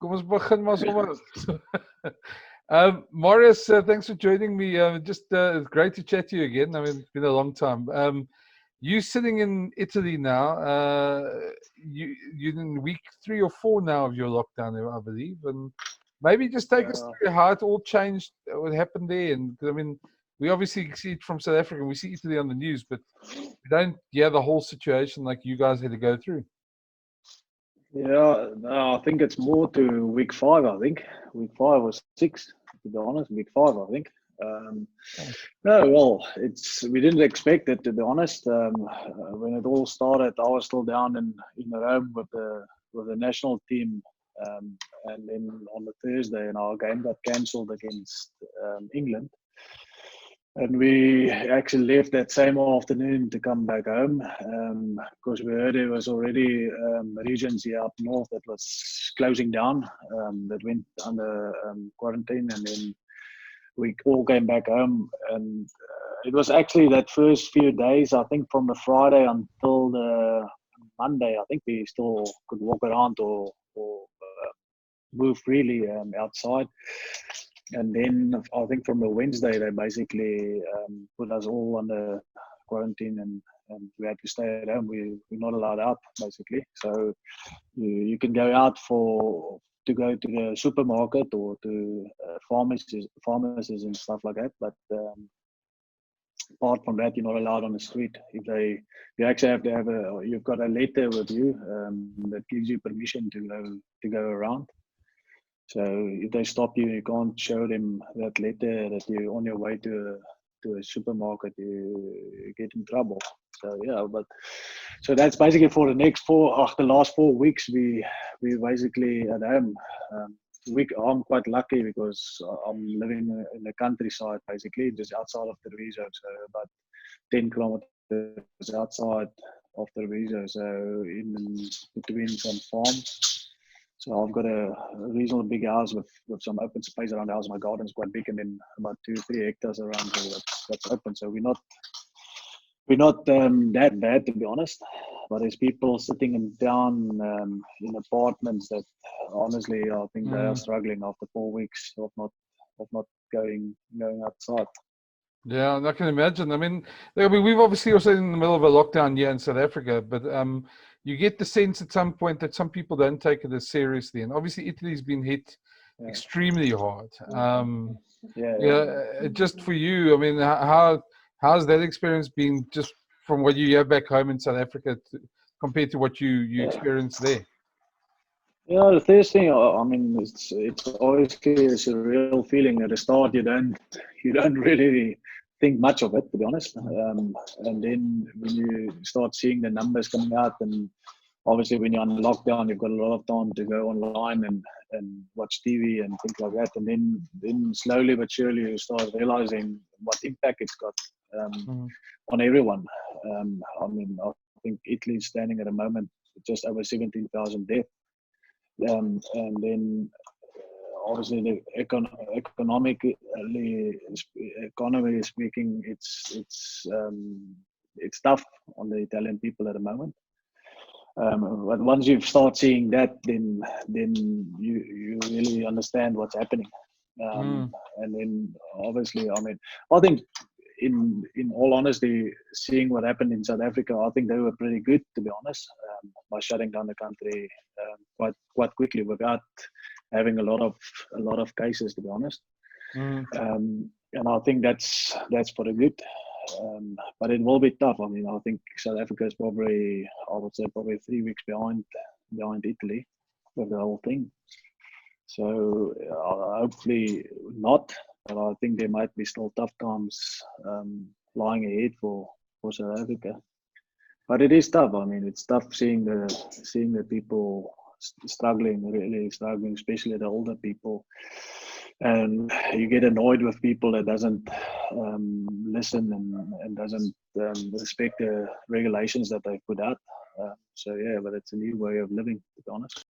Kom ons begin maar sommer. Marius, thanks for joining me. It's great to chat to you again. I mean, it's been a long time. You sitting in Italy now. You're in week 3 or 4 now of your lockdown, I believe. And maybe just take us through how it all changed, what happened there. And I mean, we obviously see it from South Africa. We see Italy on the news, but we don't hear the whole situation like you guys had to go through. Yeah, no, I think it's more to week 5. I think week 5 or 6, to be honest. Week 5, I think. No, well, we didn't expect it, to be honest. When it all started, I was still down in Rome with the national team, and then on the Thursday, our game got cancelled against England. And we actually left that same afternoon to come back home because we heard there was already regions here up north that was closing down, that went under quarantine, and then we all came back home. And it was actually that first few days, I think from the Friday until the Monday, I think we still could walk around or move freely outside. And then I think from the Wednesday, they basically put us all under quarantine, and we had to stay at home. We're not allowed out, basically. So you can go out to go to the supermarket or to pharmacies and stuff like that. But apart from that, you're not allowed on the street. You actually have to you've got a letter with you that gives you permission to go around. So if they stop you, you can't show them that letter that you're on your way to a supermarket, you get in trouble. So yeah, so that's basically for the last 4 weeks we basically at home. I'm quite lucky because I'm living in the countryside, basically just outside of Treviso, so about 10 kilometers outside of Treviso, so in between some farms. So I've got a reasonably big house with some open space around the house. My garden's quite big, and then about 2-3 hectares around here that's open. So we're not that bad, to be honest. But there's people sitting down in apartments that honestly I think they are struggling after 4 weeks of not going outside. Yeah, I can imagine. I mean, we've obviously also in the middle of a lockdown here in South Africa, but you get the sense at some point that some people don't take it as seriously. And obviously Italy's been hit extremely hard. Just for you, I mean, how's that experience been just from what you have back home in South Africa compared to what you experienced there? Yeah, the first thing, I mean, it's obviously a surreal feeling. At the start, you don't really think much of it, to be honest. And then when you start seeing the numbers coming out, and obviously when you're on lockdown, you've got a lot of time to go online and watch TV and things like that. And then slowly but surely you start realizing what impact it's got on everyone. I mean, I think Italy is standing at the moment just over 17,000 deaths. And then obviously the economy speaking, it's tough on the Italian people at the moment. But once you start seeing that, then you really understand what's happening. And then obviously, I mean, I think in all honesty, seeing what happened in South Africa, I think they were pretty good, to be honest, by shutting down the country quite quickly without having a lot of cases, to be honest. And I think that's for the good. But it will be tough. I mean, I think South Africa is probably 3 weeks behind Italy with the whole thing. So hopefully not. But I think there might be still tough times lying ahead for South Africa. But it is tough. I mean, it's tough seeing the people struggling, really struggling, especially the older people. And you get annoyed with people that doesn't listen and doesn't respect the regulations that they put out. So yeah, but it's a new way of living, to be honest.